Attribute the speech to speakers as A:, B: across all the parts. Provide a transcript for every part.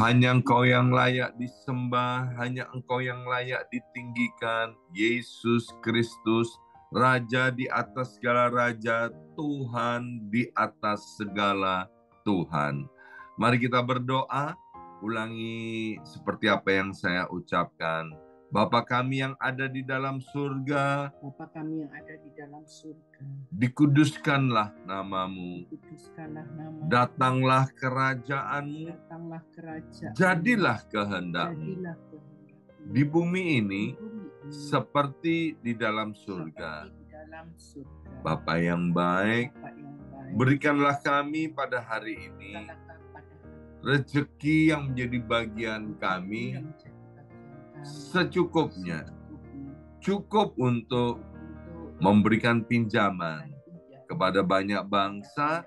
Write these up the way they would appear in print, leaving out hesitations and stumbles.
A: Hanya Engkau yang layak disembah, hanya Engkau yang layak ditinggikan. Yesus Kristus, Raja di atas segala raja, Tuhan di atas segala Tuhan. Mari kita berdoa, ulangi seperti apa yang saya ucapkan. Bapa kami yang ada di dalam surga,
B: Bapa kami yang ada di dalam surga,
A: dikuduskanlah namamu,
B: dikuduskanlah namamu,
A: datanglah kerajaanmu,
B: datanglah kerajaan,
A: jadilah kehendakmu
B: jadilah kehendakmu
A: di bumi ini
B: di bumi ini
A: seperti di dalam surga.
B: seperti di dalam surga.
A: Bapa yang baik,
B: Bapa yang baik,
A: berikanlah kami pada hari ini
B: berikanlah pada kami
A: rezeki yang menjadi bagian kami
B: yang menjadi bagian kami
A: secukupnya,
B: secukupnya,
A: cukup untuk memberikan pinjaman kepada banyak bangsa,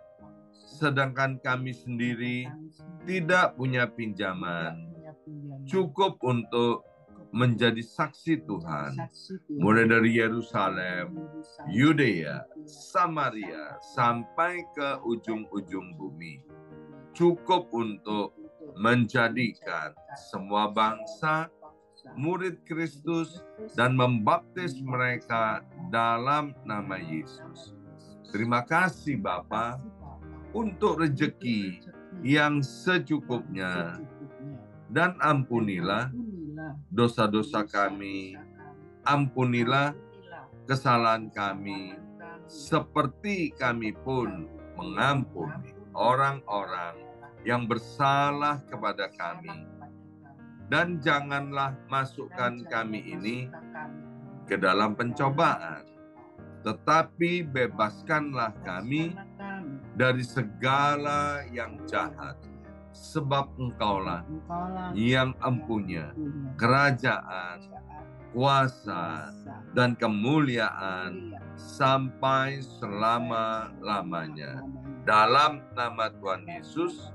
A: sedangkan kami sendiri tidak punya pinjaman, cukup untuk menjadi saksi Tuhan, mulai dari Yerusalem, Yudea, Samaria, sampai ke ujung-ujung bumi. Cukup untuk menjadikan semua bangsa murid Kristus dan membaptis mereka dalam nama Yesus. Terima kasih Bapa untuk rezeki yang secukupnya, dan ampunilah dosa-dosa kami, ampunilah kesalahan kami, seperti kami pun mengampuni orang-orang yang bersalah kepada kami. Dan janganlah masukkan kami ini ke dalam pencobaan, tetapi bebaskanlah kami dari segala yang jahat. Sebab Engkaulah yang empunya kerajaan, kuasa, dan kemuliaan sampai selama-lamanya. Dalam nama Tuhan Yesus,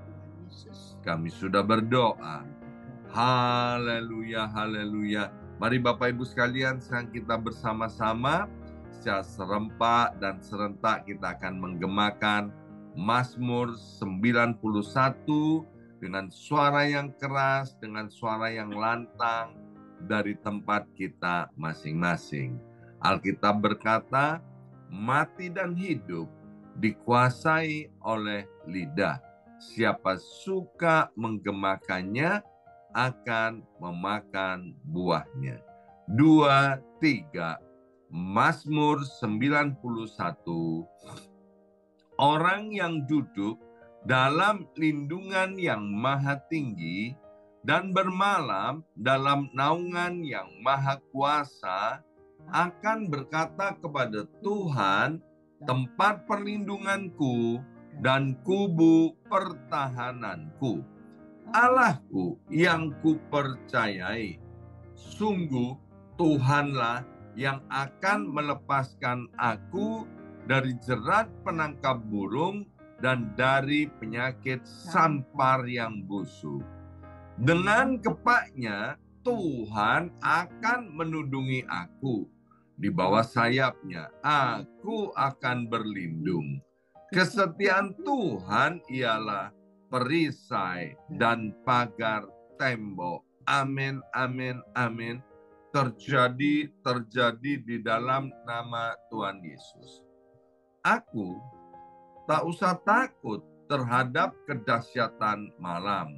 A: kami sudah berdoa. Haleluya, haleluya. Mari Bapak Ibu sekalian, sekarang kita bersama-sama secara serempak dan serentak kita akan menggemakan Mazmur 91 dengan suara yang keras, dengan suara yang lantang dari tempat kita masing-masing. Alkitab berkata, mati dan hidup dikuasai oleh lidah. Siapa suka menggemakannya akan memakan buahnya. 2, 3, Mazmur 91. Orang yang duduk dalam lindungan yang maha tinggi dan bermalam dalam naungan yang maha kuasa akan berkata kepada Tuhan, tempat perlindunganku dan kubu pertahananku, Allahku yang kupercayai. Sungguh Tuhanlah yang akan melepaskan aku dari jerat penangkap burung dan dari penyakit sampar yang busuk. Dengan kepaknya Tuhan akan menudungi aku. Di bawah sayapnya aku akan berlindung. Kesetiaan Tuhan ialah perisai dan pagar tembok. Amin, amin, amin. Terjadi di dalam nama Tuhan Yesus. Aku tak usah takut terhadap kedahsyatan malam,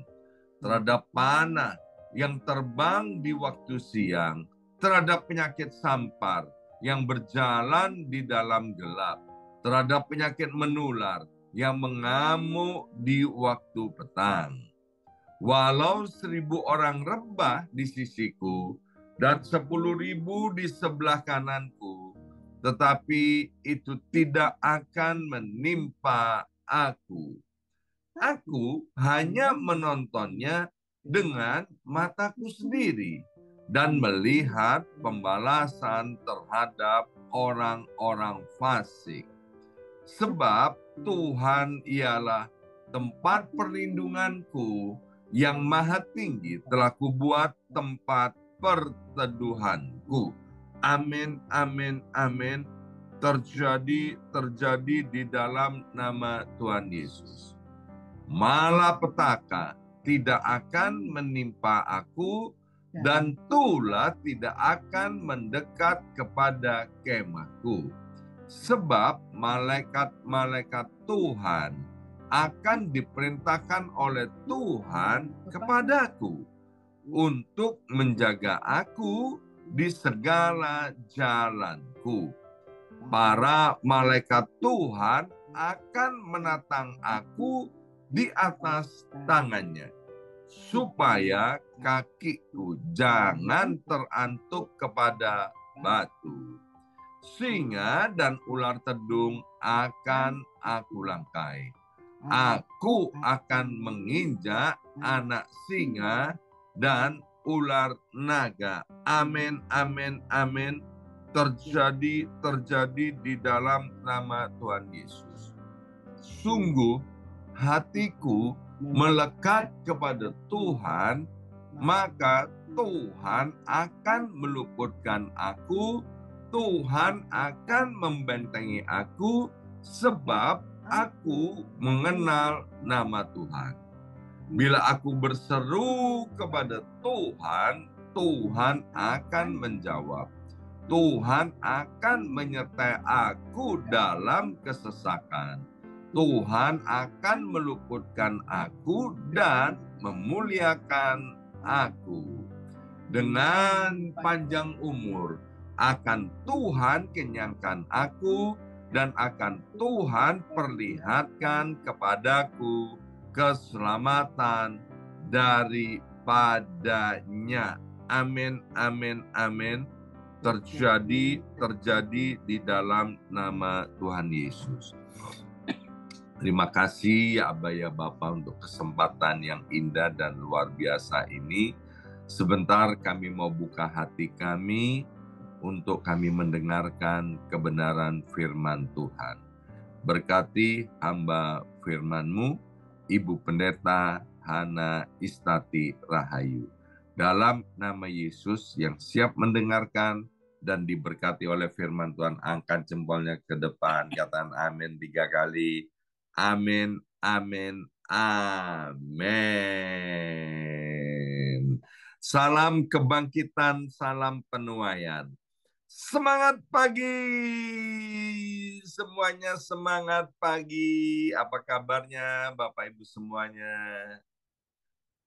A: terhadap panah yang terbang di waktu siang, terhadap penyakit sampar yang berjalan di dalam gelap, terhadap penyakit menular yang mengamuk di waktu petang. Walau 1.000 orang rebah di sisiku dan 10.000 di sebelah kananku, tetapi itu tidak akan menimpa aku. Aku hanya menontonnya dengan mataku sendiri dan melihat pembalasan terhadap orang-orang fasik. Sebab Tuhan ialah tempat perlindunganku, yang maha tinggi telah kubuat tempat perteduhanku. Amin, amin, amin. Terjadi di dalam nama Tuhan Yesus. Malapetaka tidak akan menimpa aku, dan tulah tidak akan mendekat kepada kemahku. Sebab malaikat-malaikat Tuhan akan diperintahkan oleh Tuhan kepadaku untuk menjaga aku di segala jalanku. Para malaikat Tuhan akan menatang aku di atas tangannya, supaya kakiku jangan terantuk kepada batu. Singa dan ular tedung akan aku langkai. Aku akan menginjak anak singa dan ular naga. Amin, amin, amin. Terjadi di dalam nama Tuhan Yesus. Sungguh hatiku melekat kepada Tuhan, maka Tuhan akan meluputkan aku. Tuhan akan membentengi aku, sebab aku mengenal nama Tuhan. Bila aku berseru kepada Tuhan, Tuhan akan menjawab. Tuhan akan menyertai aku dalam kesesakan. Tuhan akan meluputkan aku dan memuliakan aku. Dengan panjang umur akan Tuhan kenyangkan aku, dan akan Tuhan perlihatkan kepadaku keselamatan daripadanya. Amin, amin, amin. Terjadi di dalam nama Tuhan Yesus. Terima kasih ya Aba ya Bapa untuk kesempatan yang indah dan luar biasa ini. Sebentar kami mau buka hati kami untuk kami mendengarkan kebenaran firman Tuhan. Berkati hamba firman-Mu, Ibu Pendeta Hana Istati Rahayu. Dalam nama Yesus yang siap mendengarkan dan diberkati oleh firman Tuhan, angkat jempolnya ke depan, katakan amin 3 kali. Amin, amin, amin. Salam kebangkitan, salam penuaian. Semangat pagi, semuanya semangat pagi. Apa kabarnya Bapak Ibu semuanya?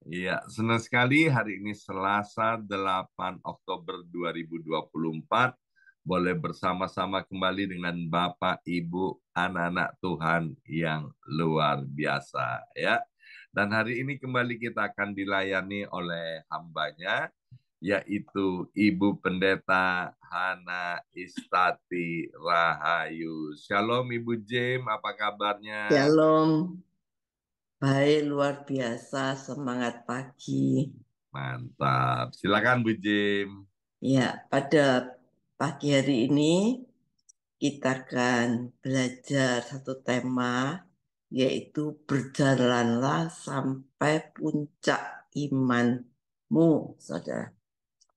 A: Iya, senang sekali hari ini Selasa 8 Oktober 2024. Boleh bersama-sama kembali dengan Bapak, Ibu, anak-anak Tuhan yang luar biasa. Ya. Dan hari ini kembali kita akan dilayani oleh hambanya, yaitu Ibu Pendeta Hana Istati Rahayu. Shalom Ibu Jim, apa kabarnya?
C: Shalom, baik luar biasa, semangat pagi.
A: Mantap, silakan Bu Jim.
C: Ya, pada pagi hari ini kita akan belajar satu tema, yaitu berjalanlah sampai puncak imanmu, saudara.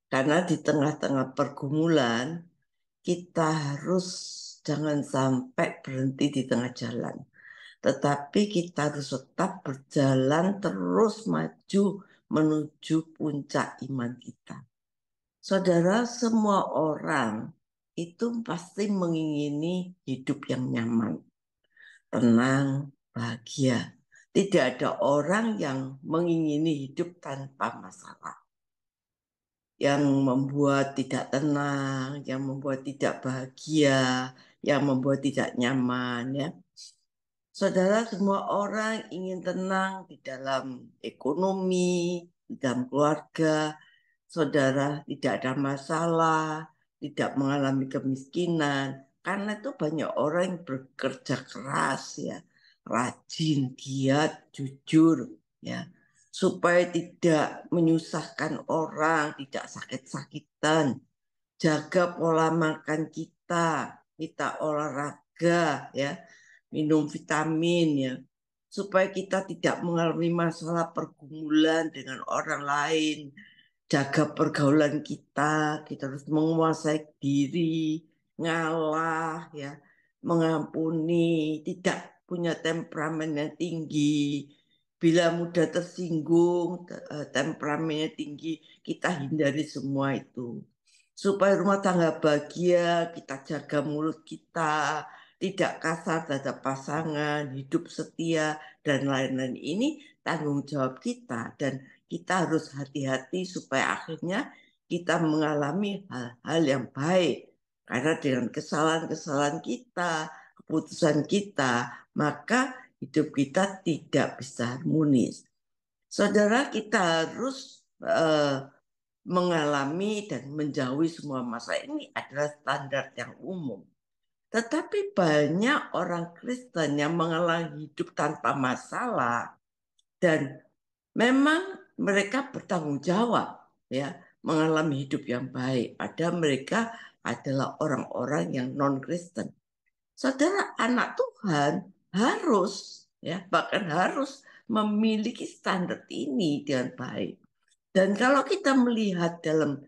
C: Karena di tengah-tengah pergumulan, kita harus jangan sampai berhenti di tengah jalan. Tetapi kita harus tetap berjalan terus maju menuju puncak iman kita. Saudara, semua orang itu pasti mengingini hidup yang nyaman, tenang, bahagia. Tidak ada orang yang mengingini hidup tanpa masalah. Yang membuat tidak tenang, yang membuat tidak bahagia, yang membuat tidak nyaman, ya. Saudara, semua orang ingin tenang di dalam ekonomi, di dalam keluarga. Saudara tidak ada masalah, tidak mengalami kemiskinan. Karena itu banyak orang yang bekerja keras, ya, rajin, giat, jujur, ya, supaya tidak menyusahkan orang, tidak sakit-sakitan. Jaga pola makan kita, kita olahraga, ya, minum vitamin, ya, supaya kita tidak mengalami masalah pergumulan dengan orang lain. Jaga pergaulan kita harus menguasai diri, ngalah, ya, mengampuni, tidak punya temperamen yang tinggi, bila mudah tersinggung, temperamennya tinggi, kita hindari semua itu. Supaya rumah tangga bahagia, kita jaga mulut kita, tidak kasar terhadap pasangan, hidup setia, dan lain-lain. Ini tanggung jawab kita, dan kita harus hati-hati supaya akhirnya kita mengalami hal-hal yang baik. Karena dengan kesalahan-kesalahan kita, keputusan kita, maka hidup kita tidak bisa harmonis. Saudara, kita harus mengalami dan menjauhi semua masalah. Ini adalah standar yang umum. Tetapi banyak orang Kristen yang mengalami hidup tanpa masalah dan memang mereka bertanggung jawab ya mengalami hidup yang baik. Padahal mereka adalah orang-orang yang non-Kristen. Saudara, anak Tuhan harus ya bahkan harus memiliki standar ini dengan baik. Dan kalau kita melihat dalam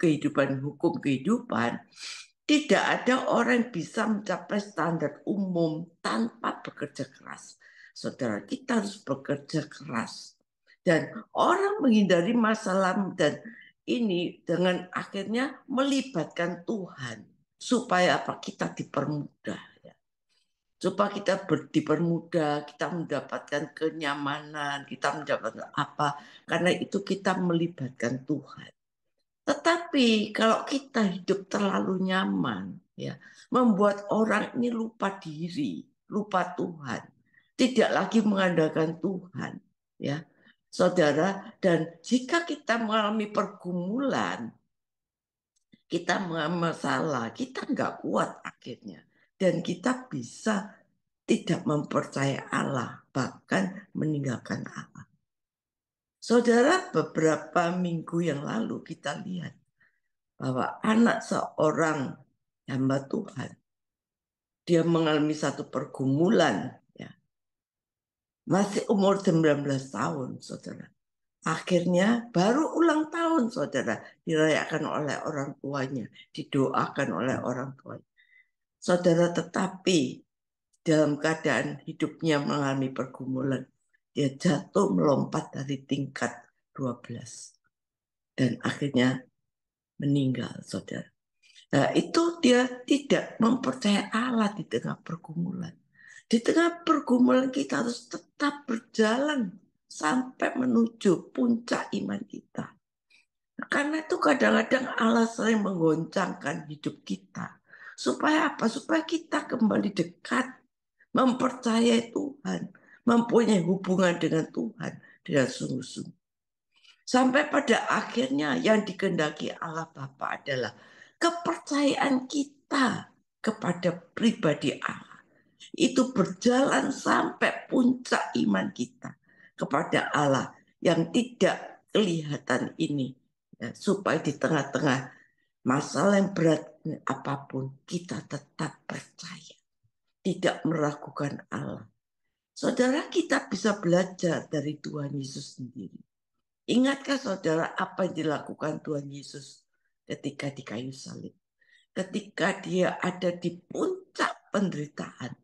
C: kehidupan hukum kehidupan, tidak ada orang yang bisa mencapai standar umum tanpa bekerja keras. Saudara, kita harus bekerja keras. Dan orang menghindari masalah dan ini dengan akhirnya melibatkan Tuhan. Supaya apa? Kita dipermudah. Ya. Supaya kita dipermudah, kita mendapatkan kenyamanan, kita mendapatkan apa. Karena itu kita melibatkan Tuhan. Tetapi kalau kita hidup terlalu nyaman, ya, membuat orang ini lupa diri, lupa Tuhan, tidak lagi mengandalkan Tuhan, ya, saudara. Dan jika kita mengalami pergumulan, kita mengalami masalah, kita nggak kuat akhirnya, dan kita bisa tidak mempercayai Allah, bahkan meninggalkan Allah. Saudara, beberapa minggu yang lalu kita lihat bahwa anak seorang hamba Tuhan, dia mengalami satu pergumulan, ya. Masih umur 19 tahun, saudara. Akhirnya baru ulang tahun, saudara, dirayakan oleh orang tuanya, didoakan oleh orang tuanya. Saudara, tetapi dalam keadaan hidupnya mengalami pergumulan, dia jatuh melompat dari tingkat 12 dan akhirnya meninggal, saudara. Nah, itu dia tidak mempercayai Allah di tengah pergumulan. Di tengah pergumulan kita harus tetap berjalan sampai menuju puncak iman kita. Karena itu kadang-kadang Allah sering menggoncangkan hidup kita. Supaya apa? Supaya kita kembali dekat, mempercayai Tuhan, mempunyai hubungan dengan Tuhan dengan sungguh-sungguh. Sampai pada akhirnya yang dikehendaki Allah Bapa adalah kepercayaan kita kepada pribadi Allah. Itu berjalan sampai puncak iman kita kepada Allah yang tidak kelihatan ini. Ya, supaya di tengah-tengah masalah yang berat apapun kita tetap percaya. Tidak meragukan Allah. Saudara, kita bisa belajar dari Tuhan Yesus sendiri. Ingatkah saudara apa yang dilakukan Tuhan Yesus ketika di kayu salib? Ketika dia ada di puncak penderitaan,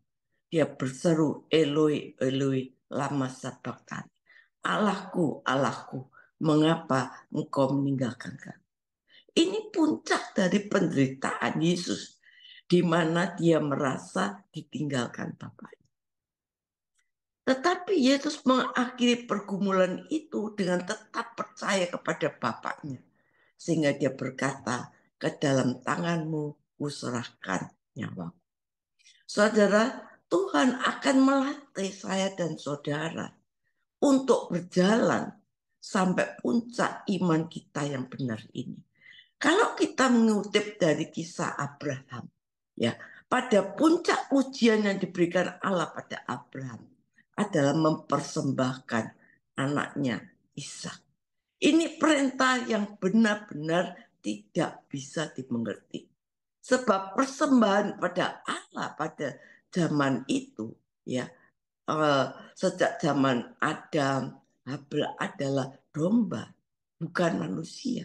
C: dia berseru, Eloi, Eloi, lama sabachthani. Allahku, Allahku, mengapa engkau meninggalkan kami? Ini puncak dari penderitaan Yesus, di mana dia merasa ditinggalkan Bapaknya. Tetapi Yesus mengakhiri pergumulan itu dengan tetap percaya kepada Bapaknya. Sehingga dia berkata, ke dalam tanganmu kuserahkan nyawaku. Saudara, Tuhan akan melatih saya dan saudara untuk berjalan sampai puncak iman kita yang benar ini. Kalau kita mengutip dari kisah Abraham, ya, pada puncak ujian yang diberikan Allah pada Abraham adalah mempersembahkan anaknya Ishak. Ini perintah yang benar-benar tidak bisa dimengerti. Sebab persembahan pada Allah pada zaman itu, ya, sejak zaman Adam, Habel adalah domba, bukan manusia.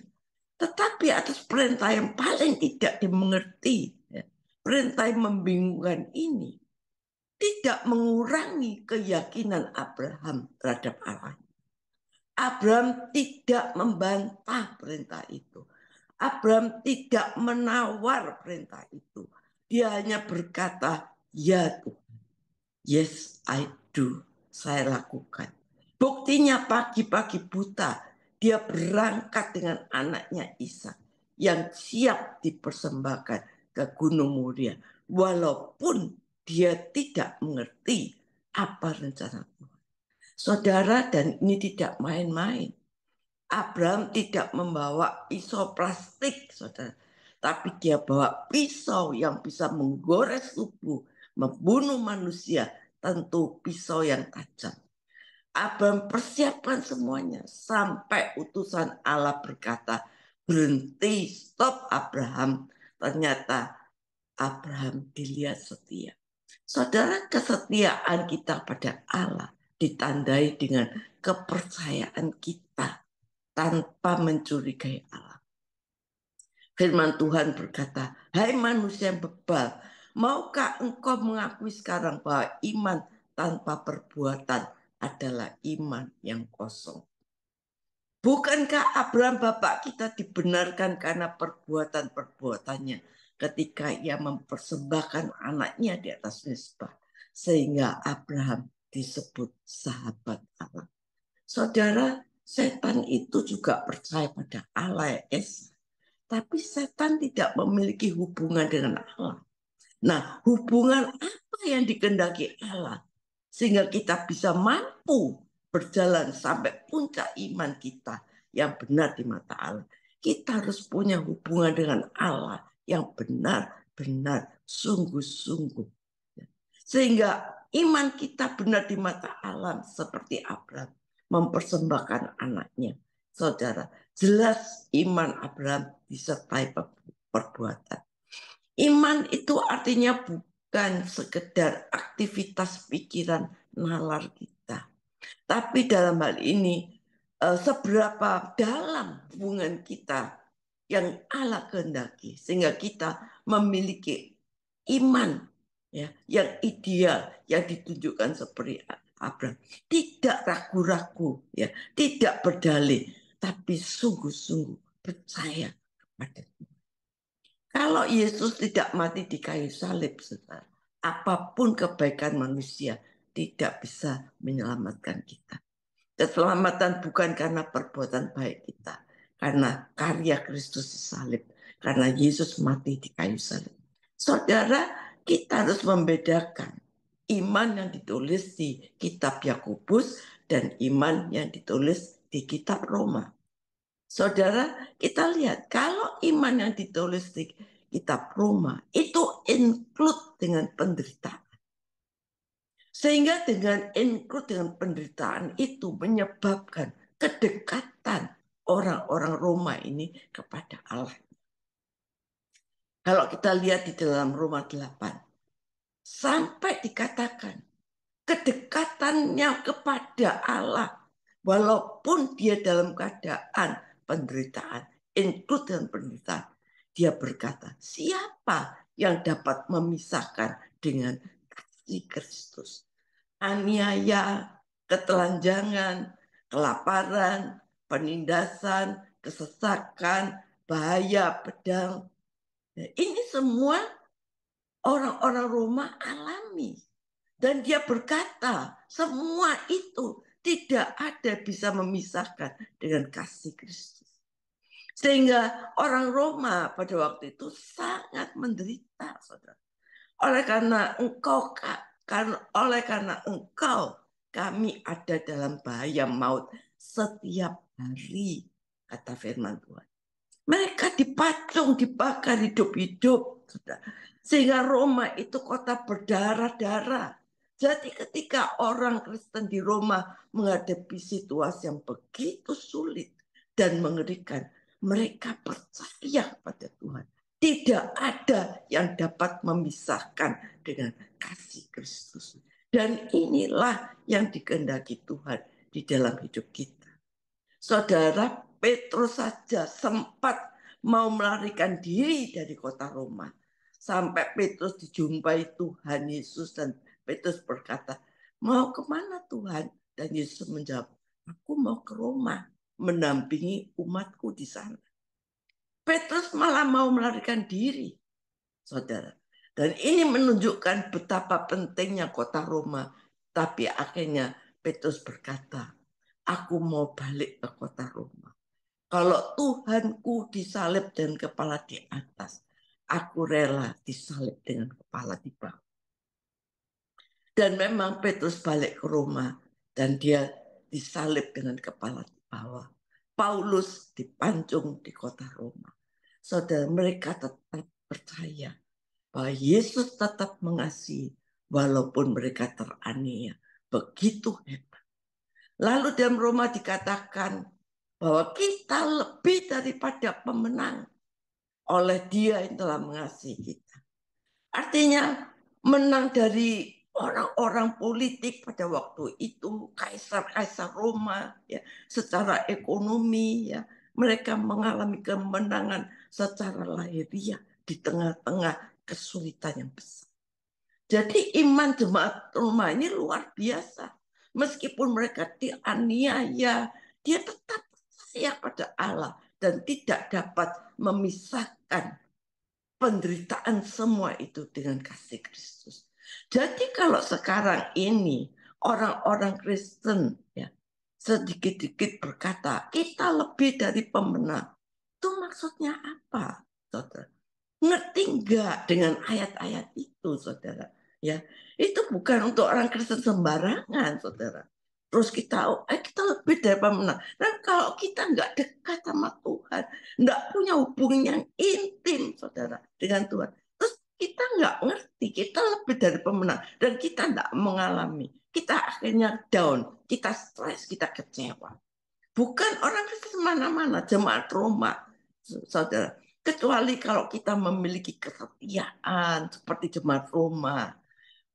C: Tetapi atas perintah yang paling tidak dimengerti, ya, perintah yang membingungkan ini, tidak mengurangi keyakinan Abraham terhadap Allah. Abraham tidak membantah perintah itu. Abraham tidak menawar perintah itu. Dia hanya berkata, ya Tuhan, yes I do, saya lakukan. Buktinya pagi-pagi buta, dia berangkat dengan anaknya Ishak yang siap dipersembahkan ke Gunung Moria. Walaupun dia tidak mengerti apa rencana Tuhan. Saudara, dan ini tidak main-main. Abraham tidak membawa pisau plastik, saudara. Tapi dia bawa pisau yang bisa menggores tubuh, membunuh manusia, tentu pisau yang tajam. Abraham persiapkan semuanya sampai utusan Allah berkata, berhenti, stop Abraham. Ternyata Abraham dilihat setia. Saudara, kesetiaan kita pada Allah ditandai dengan kepercayaan kita tanpa mencurigai Allah. Firman Tuhan berkata, hai manusia yang bebal, maukah engkau mengakui sekarang bahwa iman tanpa perbuatan adalah iman yang kosong? Bukankah Abraham bapak kita dibenarkan karena perbuatan-perbuatannya ketika ia mempersembahkan anaknya di atas mezbah, sehingga Abraham disebut sahabat Allah? Saudara, setan itu juga percaya pada Allah Esa, tapi setan tidak memiliki hubungan dengan Allah. Nah, hubungan apa yang dikehendaki Allah sehingga kita bisa mampu berjalan sampai puncak iman kita yang benar di mata Allah? Kita harus punya hubungan dengan Allah yang benar-benar sungguh-sungguh, sehingga iman kita benar di mata Allah seperti Abraham mempersembahkan anaknya. Saudara, jelas iman Abraham disertai perbuatan. Iman itu artinya bukan sekedar aktivitas pikiran nalar kita, tapi dalam hal ini seberapa dalam hubungan kita yang Allah kehendaki sehingga kita memiliki iman ya yang ideal yang ditunjukkan seperti Abraham, tidak ragu-ragu ya, tidak berdalih, tapi sungguh-sungguh percaya kepada Tuhan. Kalau Yesus tidak mati di kayu salib, saudara, apapun kebaikan manusia tidak bisa menyelamatkan kita. Keselamatan bukan karena perbuatan baik kita, karena karya Kristus di salib, karena Yesus mati di kayu salib. Saudara, kita harus membedakan iman yang ditulis di kitab Yakobus dan iman yang ditulis di kitab Roma. Saudara, kita lihat kalau iman yang ditulis di kitab Roma itu include dengan penderitaan. Sehingga dengan include dengan penderitaan itu menyebabkan kedekatan orang-orang Roma ini kepada Allah. Kalau kita lihat di dalam Roma 8, sampai dikatakan kedekatannya kepada Allah, walaupun dia dalam keadaan penderitaan, include dengan penderitaan, dia berkata, siapa yang dapat memisahkan dengan kasih Kristus? Aniaya, ketelanjangan, kelaparan, penindasan, kesesakan, bahaya, pedang. Ini semua orang-orang Roma alami. Dan dia berkata, semua itu tidak ada bisa memisahkan dengan kasih Kristus. Sehingga orang Roma pada waktu itu sangat menderita, saudara. Oleh karena engkau kami ada dalam bahaya maut setiap hari, kata firman Tuhan. Mereka dipacung, dibakar hidup-hidup, sehingga Roma itu kota berdarah-darah. Jadi ketika orang Kristen di Roma menghadapi situasi yang begitu sulit dan mengerikan, mereka percaya pada Tuhan. Tidak ada yang dapat memisahkan dengan kasih Kristus. Dan inilah yang dikehendaki Tuhan di dalam hidup kita. Saudara, Petrus saja sempat mau melarikan diri dari kota Roma. Sampai Petrus dijumpai Tuhan Yesus dan Petrus berkata, mau kemana Tuhan? Dan Yesus menjawab, aku mau ke Roma mendampingi umatku di sana. Petrus malah mau melarikan diri, saudara. Dan ini menunjukkan betapa pentingnya kota Roma. Tapi akhirnya Petrus berkata, aku mau balik ke kota Roma. Kalau Tuhanku disalib dan kepala di atas, aku rela disalib dengan kepala di bawah. Dan memang Petrus balik ke Roma dan dia disalib dengan kepala di bawah. Paulus dipancung di kota Roma. Saudara, mereka tetap percaya bahwa Yesus tetap mengasihi walaupun mereka teraniaya. Begitu hebat. Lalu dalam Roma dikatakan bahwa kita lebih daripada pemenang oleh Dia yang telah mengasihi kita. Artinya menang dari orang-orang politik pada waktu itu, kaisar-kaisar Roma, ya, secara ekonomi, ya, mereka mengalami kemenangan secara lahiriah di tengah-tengah kesulitan yang besar. Jadi iman jemaat Roma ini luar biasa. Meskipun mereka dianiaya, dia tetap percaya pada Allah dan tidak dapat memisahkan penderitaan semua itu dengan kasih Kristus. Jadi kalau sekarang ini orang-orang Kristen ya sedikit-sedikit berkata kita lebih dari pemenang, itu maksudnya apa, saudara? Ngerti enggak dengan ayat-ayat itu, saudara? Ya, itu bukan untuk orang Kristen sembarangan, saudara. Terus kita lebih dari pemenang. Dan kalau kita nggak dekat sama Tuhan, nggak punya hubungan yang intim, saudara, dengan Tuhan, terus kita nggak ngerti, kita lebih dari pemenang, dan kita nggak mengalami. Kita akhirnya down, kita stres, kita kecewa. Bukan orang Kristen mana-mana, jemaat Roma, saudara. Kecuali kalau kita memiliki kesetiaan seperti jemaat Roma,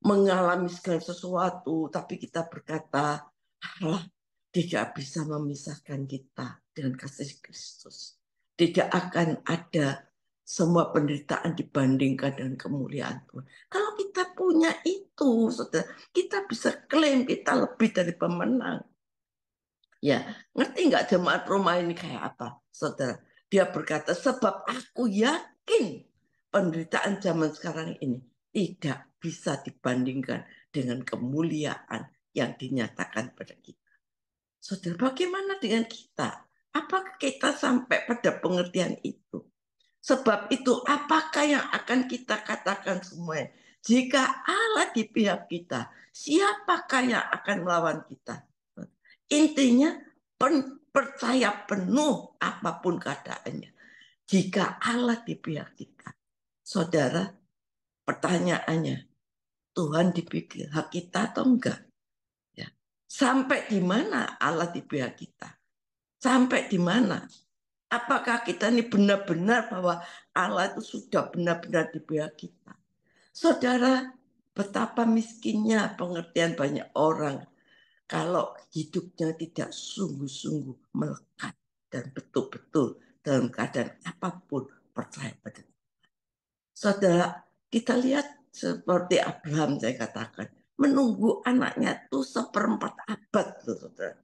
C: mengalami segala sesuatu, tapi kita berkata, Allah tidak bisa memisahkan kita dengan kasih Kristus. Tidak akan ada semua penderitaan dibandingkan dengan kemuliaan Tuhan. Kalau kita punya itu, saudara, kita bisa klaim kita lebih dari pemenang. Ya, ngerti nggak jemaat Roma ini kayak apa, saudara? Dia berkata, sebab aku yakin penderitaan zaman sekarang ini tidak bisa dibandingkan dengan kemuliaan yang dinyatakan pada kita. Saudara, bagaimana dengan kita? Apakah kita sampai pada pengertian itu? Sebab itu, apakah yang akan kita katakan semuanya? Jika Allah di pihak kita, siapakah yang akan melawan kita? Intinya, percaya penuh apapun keadaannya. Jika Allah di pihak kita, saudara, pertanyaannya, Tuhan di pihak kita atau enggak? Ya. Sampai di mana Allah di pihak kita? Sampai di mana? Apakah kita ini benar-benar bahwa Allah itu sudah benar-benar di pihak kita? Saudara, betapa miskinnya pengertian banyak orang kalau hidupnya tidak sungguh-sungguh melekat dan betul-betul dalam keadaan apapun percaya pada Tuhan. Saudara, kita lihat seperti Abraham saya katakan, menunggu anaknya itu 1/4 abad loh, saudara.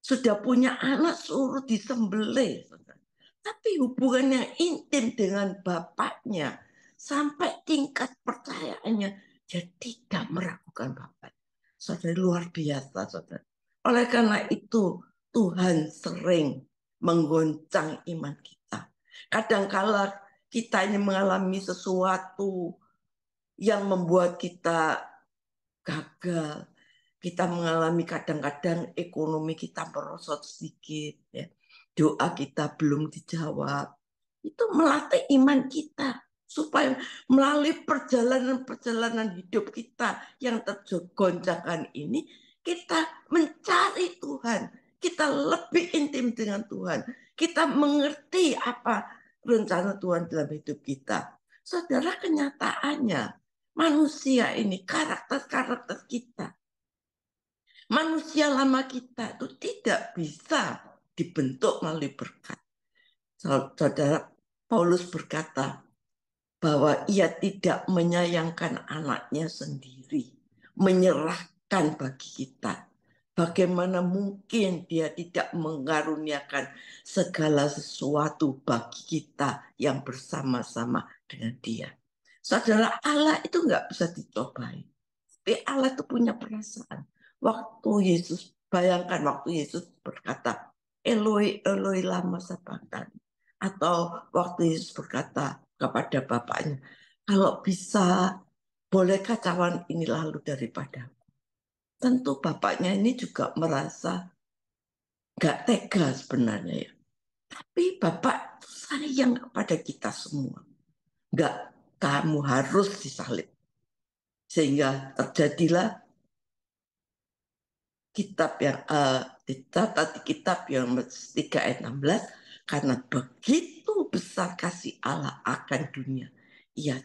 C: Sudah punya anak suruh disembelih, saudara. Tapi hubungannya intim dengan bapaknya sampai tingkat percayaannya dia tidak meragukan bapak. Saudara, luar biasa, saudara. Oleh karena itu Tuhan sering menggoncang iman kita. Kadang-kala kita ini mengalami sesuatu yang membuat kita gagal. Kita mengalami kadang-kadang ekonomi kita merosot sedikit, ya. Doa kita belum dijawab. Itu melatih iman kita supaya melalui perjalanan-perjalanan hidup kita yang tergoncangkan ini, kita mencari Tuhan. Kita lebih intim dengan Tuhan. Kita mengerti apa rencana Tuhan dalam hidup kita. Saudara, kenyataannya manusia ini, karakter-karakter kita, manusia lama kita itu tidak bisa dibentuk melalui berkat. Saudara, Paulus berkata bahwa ia tidak menyayangkan anaknya sendiri. menyerahkan bagi kita. Bagaimana mungkin dia tidak mengaruniakan segala sesuatu bagi kita yang bersama-sama dengan dia. Saudara, Allah itu nggak bisa dicobai. Tapi Allah itu punya perasaan. Waktu Yesus, bayangkan waktu Yesus berkata, Eloi, Eloi lama sabachthani. Atau waktu Yesus berkata kepada Bapaknya, kalau bisa, bolehkah cawan ini lalu daripada. Tentu Bapaknya ini juga merasa gak tega sebenarnya ya. Tapi Bapak sayang kepada kita semua. Gak, kamu harus disalib. Sehingga terjadilah kitab yang dicatat di kitab yang 3 ayat 16, karena begitu besar kasih Allah akan dunia, ia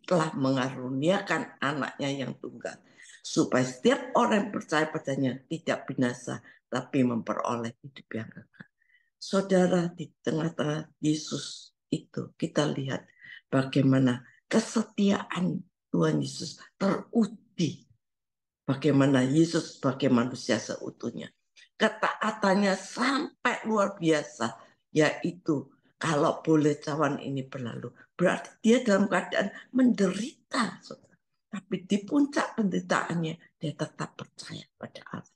C: telah mengaruniakan anaknya yang tunggal, supaya setiap orang yang percaya padanya tidak binasa, tapi memperoleh hidup yang kekal. Saudara, di tengah-tengah Yesus itu kita lihat bagaimana kesetiaan Tuhan Yesus teruji. Bagaimana Yesus sebagai manusia seutuhnya. Ketaatannya sampai luar biasa, yaitu kalau boleh cawan ini berlalu, berarti dia dalam keadaan menderita. Saudara. Tapi di puncak penderitaannya, dia tetap percaya pada Allah.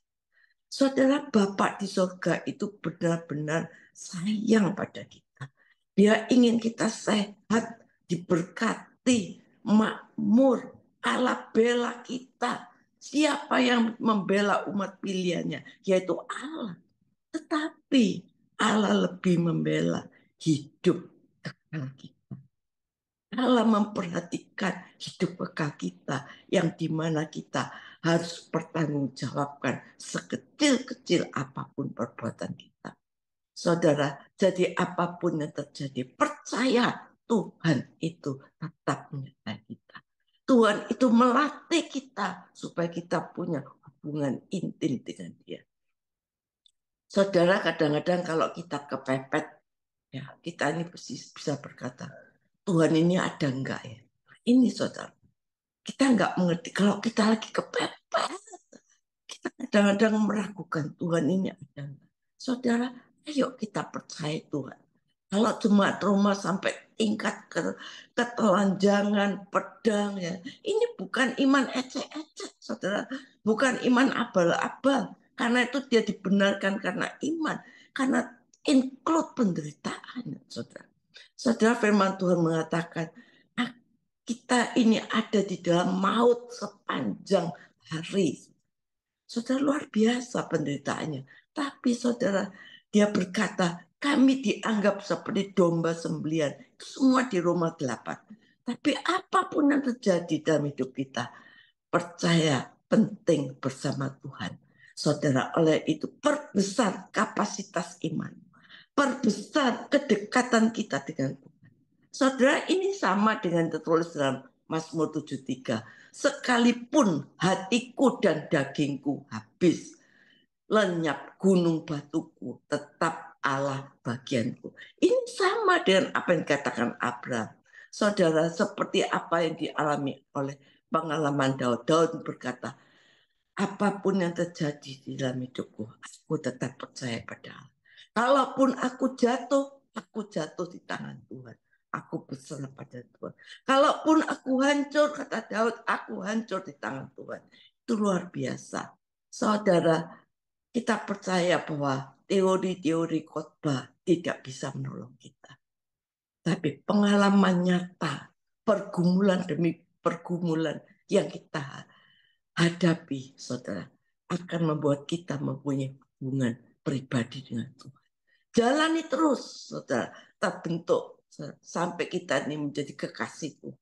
C: Saudara, Bapak di surga itu benar-benar sayang pada kita. Dia ingin kita sehat, diberkati, makmur. Allah bela kita. Siapa yang membela umat pilihannya? Yaitu Allah. Tetapi Allah lebih membela hidup kekal kita. Allah memperhatikan hidup kekal kita yang dimana kita harus bertanggungjawabkan sekecil-kecil apapun perbuatan kita. Saudara, jadi apapun yang terjadi, percaya Tuhan itu tetap menyertai kita. Tuhan itu melatih kita supaya kita punya hubungan intim dengan Dia. Saudara, kadang-kadang kalau kita kepepet, ya kita ini bisa berkata, Tuhan ini ada enggak ya? Ini saudara, kita enggak mengerti. Kalau kita lagi kepepet, kita kadang-kadang meragukan Tuhan ini ada enggak. Saudara, ayo kita percaya Tuhan. Kalau cuma trauma sampai tingkat ketelanjangan, pedang ya, ini bukan iman ecek-ecek, saudara. Bukan iman abal-abal. Karena itu dia dibenarkan karena iman. Karena include penderitaan, saudara. Saudara, firman Tuhan mengatakan, kita ini ada di dalam maut sepanjang hari. Saudara, luar biasa penderitaannya. Tapi saudara, dia berkata, kami dianggap seperti domba sembelian. Semua di Roma 8. Tapi apapun yang terjadi dalam hidup kita, percaya penting bersama Tuhan. Saudara, oleh itu perbesar kapasitas iman. Perbesar kedekatan kita dengan Tuhan. Saudara, ini sama dengan tertulis dalam Mazmur 73. Sekalipun hatiku dan dagingku habis, lenyap gunung batuku, tetap Allah bagianku. Ini sama dengan apa yang dikatakan Abraham. Saudara, seperti apa yang dialami oleh pengalaman Daud. Daud berkata, apapun yang terjadi di dalam hidupku, aku tetap percaya pada Allah. Kalaupun aku jatuh di tangan Tuhan. Aku berserah pada Tuhan. Kalaupun aku hancur, kata Daud, aku hancur di tangan Tuhan. Itu luar biasa. Saudara, kita percaya bahwa teori-teori khotbah tidak bisa menolong kita. Tapi pengalaman nyata, pergumulan demi pergumulan yang kita hadapi, saudara, akan membuat kita mempunyai hubungan pribadi dengan Tuhan. Jalani terus, saudara, terbentuk sampai kita ini menjadi kekasih Tuhan.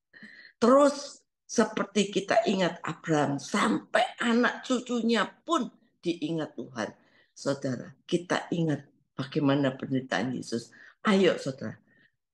C: Terus seperti kita ingat Abraham, sampai anak cucunya pun diingat Tuhan. Saudara, kita ingat bagaimana penderitaan Yesus. Ayo saudara,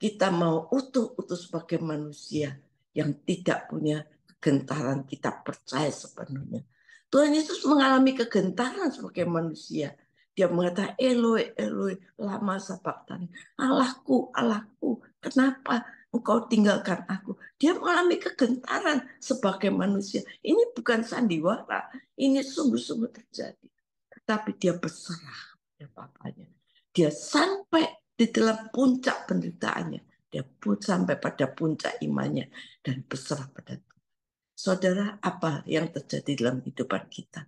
C: kita mau utuh-utuh sebagai manusia yang tidak punya kegentaran, kita percaya sepenuhnya. Tuhan Yesus mengalami kegentaran sebagai manusia. Dia mengatakan, Eloi, Eloi, lama sabachthani. Allahku, Allahku, kenapa engkau tinggalkan aku. Dia mengalami kegentaran sebagai manusia. Ini bukan sandiwara, ini sungguh-sungguh terjadi. Tetapi dia berserah pada Bapaknya. Dia sampai di dalam puncak penderitaannya. Dia pun sampai pada puncak imannya dan berserah pada Tuhan. Saudara, apa yang terjadi dalam kehidupan kita?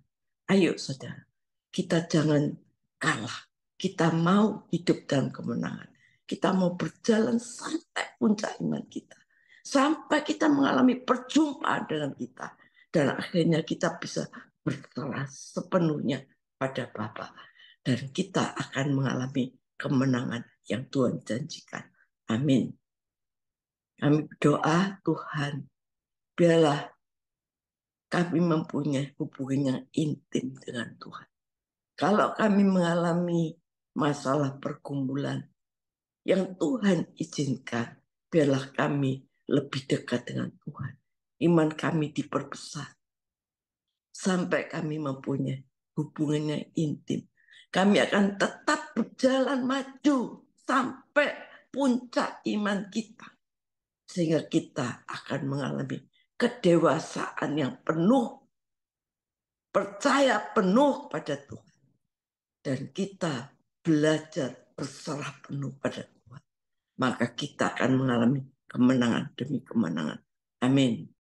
C: Ayo saudara, kita jangan kalah. Kita mau hidup dalam kemenangan. Kita mau berjalan sampai puncak iman kita. Sampai kita mengalami perjumpaan dengan kita. Dan akhirnya kita bisa berserah sepenuhnya pada Bapa. Dan kita akan mengalami kemenangan yang Tuhan janjikan. Amin. Kami berdoa, Tuhan, biarlah kami mempunyai hubungan yang intim dengan Tuhan. Kalau kami mengalami masalah pergumulan yang Tuhan izinkan, biarlah kami lebih dekat dengan Tuhan. Iman kami diperbesar sampai kami mempunyai hubungan yang intim. Kami akan tetap berjalan maju sampai puncak iman kita. Sehingga kita akan mengalami kedewasaan yang penuh, percaya penuh pada Tuhan. Dan kita belajar berserah penuh pada Tuhan. Maka kita akan mengalami kemenangan demi kemenangan. Amin.